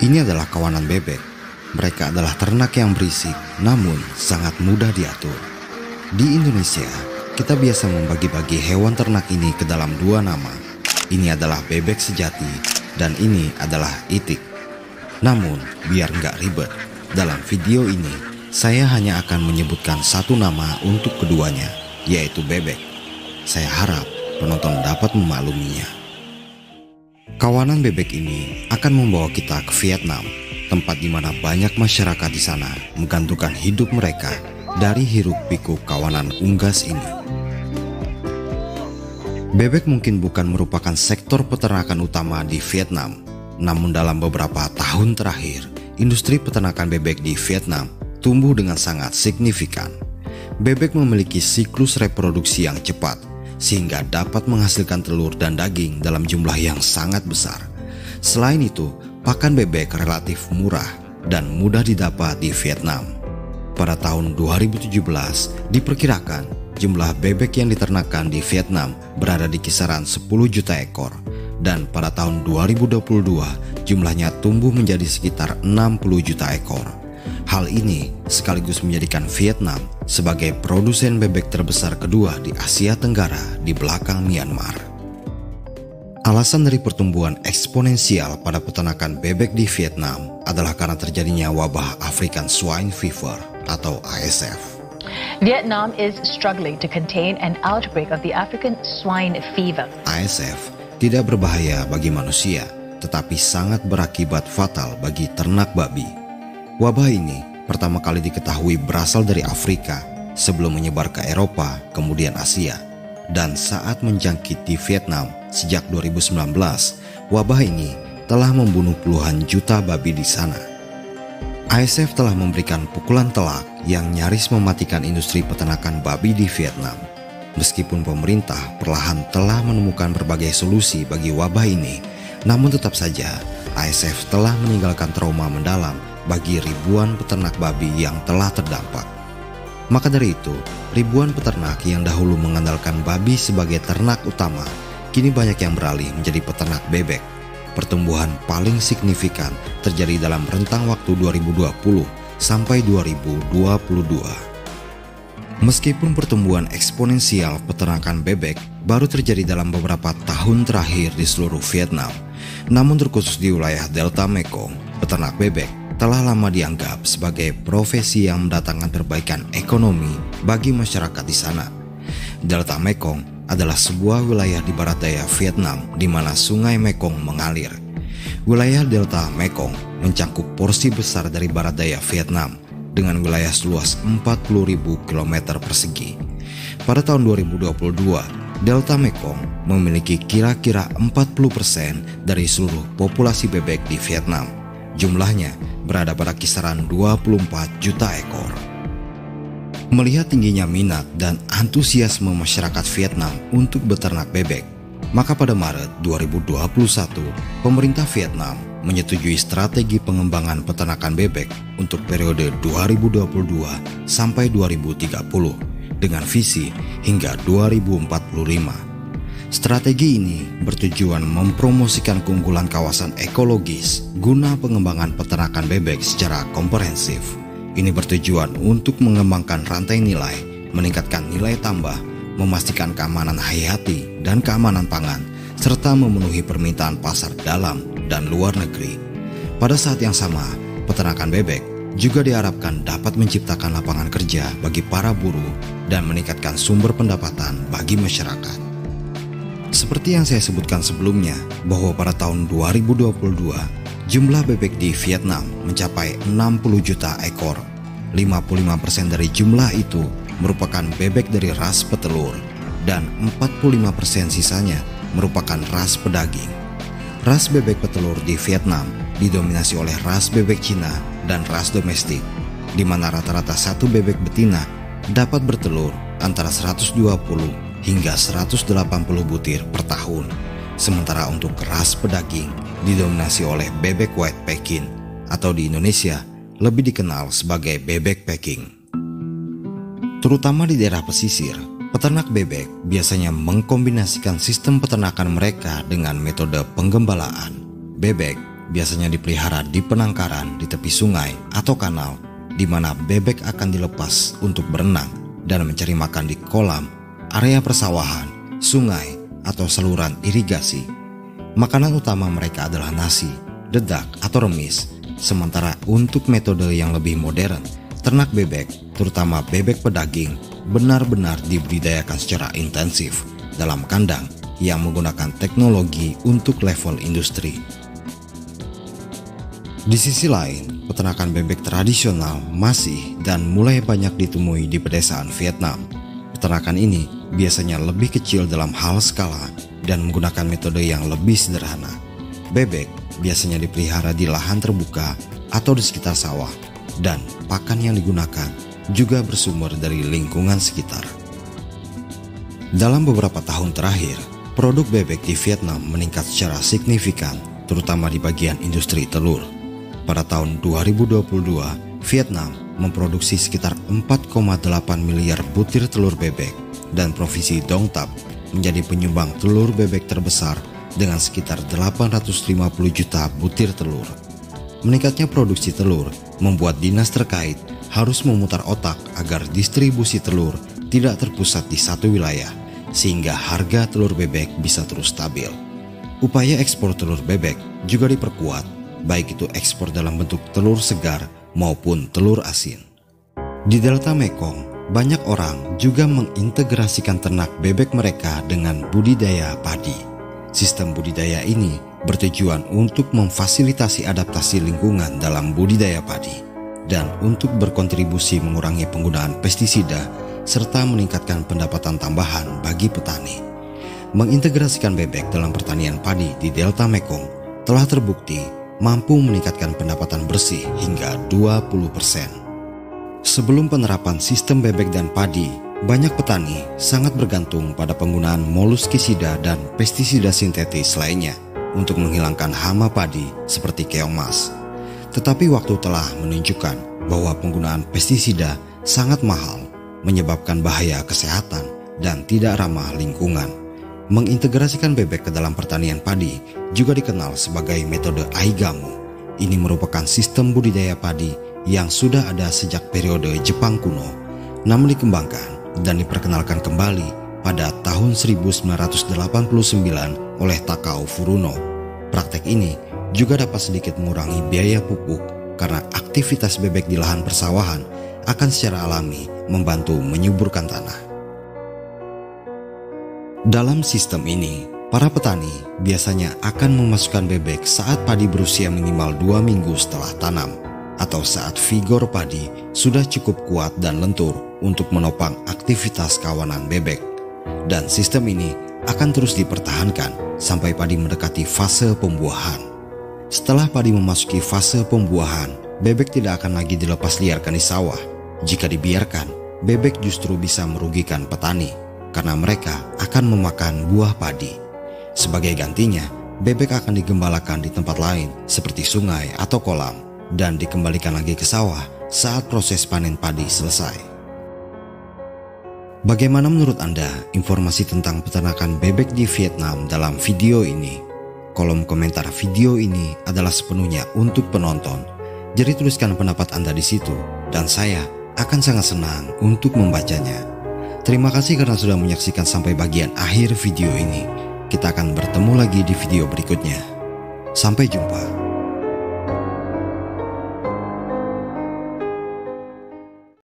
Ini adalah kawanan bebek. Mereka adalah ternak yang berisik, namun sangat mudah diatur. Di Indonesia, kita biasa membagi-bagi hewan ternak ini ke dalam dua nama. Ini adalah bebek sejati, dan ini adalah itik. Namun, biar nggak ribet, dalam video ini, saya hanya akan menyebutkan satu nama untuk keduanya, yaitu bebek. Saya harap penonton dapat memakluminya. Kawanan bebek ini akan membawa kita ke Vietnam, tempat di mana banyak masyarakat di sana menggantungkan hidup mereka dari hiruk-pikuk kawanan unggas ini. Bebek mungkin bukan merupakan sektor peternakan utama di Vietnam, namun dalam beberapa tahun terakhir, industri peternakan bebek di Vietnam tumbuh dengan sangat signifikan. Bebek memiliki siklus reproduksi yang cepat, sehingga dapat menghasilkan telur dan daging dalam jumlah yang sangat besar. Selain itu, pakan bebek relatif murah dan mudah didapat di Vietnam. Pada tahun 2017, diperkirakan jumlah bebek yang diternakan di Vietnam berada di kisaran 10 juta ekor. Dan pada tahun 2022, jumlahnya tumbuh menjadi sekitar 60 juta ekor. Hal ini sekaligus menjadikan Vietnam sebagai produsen bebek terbesar kedua di Asia Tenggara di belakang Myanmar. Alasan dari pertumbuhan eksponensial pada peternakan bebek di Vietnam adalah karena terjadinya wabah African Swine Fever atau ASF. Vietnam is struggling to contain an outbreak of the African swine fever. ASF tidak berbahaya bagi manusia, tetapi sangat berakibat fatal bagi ternak babi. Wabah ini pertama kali diketahui berasal dari Afrika sebelum menyebar ke Eropa, kemudian Asia. Dan saat menjangkit di Vietnam sejak 2019, wabah ini telah membunuh puluhan juta babi di sana. ASF telah memberikan pukulan telak yang nyaris mematikan industri peternakan babi di Vietnam. Meskipun pemerintah perlahan telah menemukan berbagai solusi bagi wabah ini, namun tetap saja ASF telah meninggalkan trauma mendalam bagi ribuan peternak babi yang telah terdampak. Maka dari itu, ribuan peternak yang dahulu mengandalkan babi sebagai ternak utama, kini banyak yang beralih menjadi peternak bebek. Pertumbuhan paling signifikan terjadi dalam rentang waktu 2020 sampai 2022. Meskipun pertumbuhan eksponensial peternakan bebek baru terjadi dalam beberapa tahun terakhir di seluruh Vietnam, namun terkhusus di wilayah Delta Mekong, peternak bebek telah lama dianggap sebagai profesi yang mendatangkan perbaikan ekonomi bagi masyarakat di sana. Delta Mekong adalah sebuah wilayah di barat daya Vietnam di mana sungai Mekong mengalir. Wilayah Delta Mekong mencangkup porsi besar dari barat daya Vietnam dengan wilayah seluas 40.000 km persegi. Pada tahun 2022, Delta Mekong memiliki kira-kira 40% dari seluruh populasi bebek di Vietnam. Jumlahnya berada pada kisaran 24 juta ekor. Melihat tingginya minat dan antusiasme masyarakat Vietnam untuk beternak bebek, maka pada Maret 2021, pemerintah Vietnam menyetujui strategi pengembangan peternakan bebek untuk periode 2022 sampai 2030 dengan visi hingga 2045. Strategi ini bertujuan mempromosikan keunggulan kawasan ekologis guna pengembangan peternakan bebek secara komprehensif. Ini bertujuan untuk mengembangkan rantai nilai, meningkatkan nilai tambah, memastikan keamanan hayati dan keamanan pangan, serta memenuhi permintaan pasar dalam dan luar negeri. Pada saat yang sama, peternakan bebek juga diharapkan dapat menciptakan lapangan kerja bagi para buruh dan meningkatkan sumber pendapatan bagi masyarakat. Seperti yang saya sebutkan sebelumnya, bahwa pada tahun 2022, jumlah bebek di Vietnam mencapai 60 juta ekor. 55% dari jumlah itu merupakan bebek dari ras petelur, dan 45% sisanya merupakan ras pedaging. Ras bebek petelur di Vietnam didominasi oleh ras bebek Cina dan ras domestik, di mana rata-rata satu bebek betina dapat bertelur antara 120 hingga 180 butir per tahun. Sementara untuk ras pedaging didominasi oleh bebek white Pekin atau di Indonesia lebih dikenal sebagai bebek Peking. Terutama di daerah pesisir, peternak bebek biasanya mengkombinasikan sistem peternakan mereka dengan metode penggembalaan. Bebek biasanya dipelihara di penangkaran di tepi sungai atau kanal, di mana bebek akan dilepas untuk berenang dan mencari makan di kolam, area persawahan, sungai, atau saluran irigasi. Makanan utama mereka adalah nasi, dedak, atau remis. Sementara untuk metode yang lebih modern, ternak bebek, terutama bebek pedaging, benar-benar dibudidayakan secara intensif dalam kandang yang menggunakan teknologi untuk level industri. Di sisi lain, peternakan bebek tradisional masih dan mulai banyak ditemui di pedesaan Vietnam. Peternakan ini biasanya lebih kecil dalam hal skala dan menggunakan metode yang lebih sederhana. Bebek biasanya dipelihara di lahan terbuka atau di sekitar sawah, dan pakan yang digunakan juga bersumber dari lingkungan sekitar. Dalam beberapa tahun terakhir, produk bebek di Vietnam meningkat secara signifikan, terutama di bagian industri telur. Pada tahun 2022, Vietnam memproduksi sekitar 4,8 miliar butir telur bebek, dan Provinsi Dong Tap menjadi penyumbang telur bebek terbesar dengan sekitar 850 juta butir telur. Meningkatnya produksi telur membuat dinas terkait harus memutar otak agar distribusi telur tidak terpusat di satu wilayah, sehingga harga telur bebek bisa terus stabil. Upaya ekspor telur bebek juga diperkuat, baik itu ekspor dalam bentuk telur segar maupun telur asin. Di Delta Mekong, banyak orang juga mengintegrasikan ternak bebek mereka dengan budidaya padi. Sistem budidaya ini bertujuan untuk memfasilitasi adaptasi lingkungan dalam budidaya padi dan untuk berkontribusi mengurangi penggunaan pestisida serta meningkatkan pendapatan tambahan bagi petani. Mengintegrasikan bebek dalam pertanian padi di Delta Mekong telah terbukti mampu meningkatkan pendapatan bersih hingga 20%. Sebelum penerapan sistem bebek dan padi, banyak petani sangat bergantung pada penggunaan moluskisida dan pestisida sintetis lainnya untuk menghilangkan hama padi seperti keong mas. Tetapi waktu telah menunjukkan bahwa penggunaan pestisida sangat mahal, menyebabkan bahaya kesehatan dan tidak ramah lingkungan. Mengintegrasikan bebek ke dalam pertanian padi juga dikenal sebagai metode Aigamu. Ini merupakan sistem budidaya padi yang sudah ada sejak periode Jepang kuno, namun dikembangkan dan diperkenalkan kembali pada tahun 1989 oleh Takao Furuno. Praktek ini juga dapat sedikit mengurangi biaya pupuk karena aktivitas bebek di lahan persawahan akan secara alami membantu menyuburkan tanah. Dalam sistem ini, para petani biasanya akan memasukkan bebek saat padi berusia minimal 2 minggu setelah tanam, atau saat vigor padi sudah cukup kuat dan lentur untuk menopang aktivitas kawanan bebek. Dan sistem ini akan terus dipertahankan sampai padi mendekati fase pembuahan. Setelah padi memasuki fase pembuahan, bebek tidak akan lagi dilepas liarkan di sawah. Jika dibiarkan, bebek justru bisa merugikan petani karena mereka akan memakan buah padi. Sebagai gantinya, bebek akan digembalakan di tempat lain seperti sungai atau kolam dan dikembalikan lagi ke sawah saat proses panen padi selesai. Bagaimana menurut Anda informasi tentang peternakan bebek di Vietnam dalam video ini? Kolom komentar video ini adalah sepenuhnya untuk penonton. Jadi tuliskan pendapat Anda di situ dan saya akan sangat senang untuk membacanya. Terima kasih karena sudah menyaksikan sampai bagian akhir video ini. Kita akan bertemu lagi di video berikutnya. Sampai jumpa.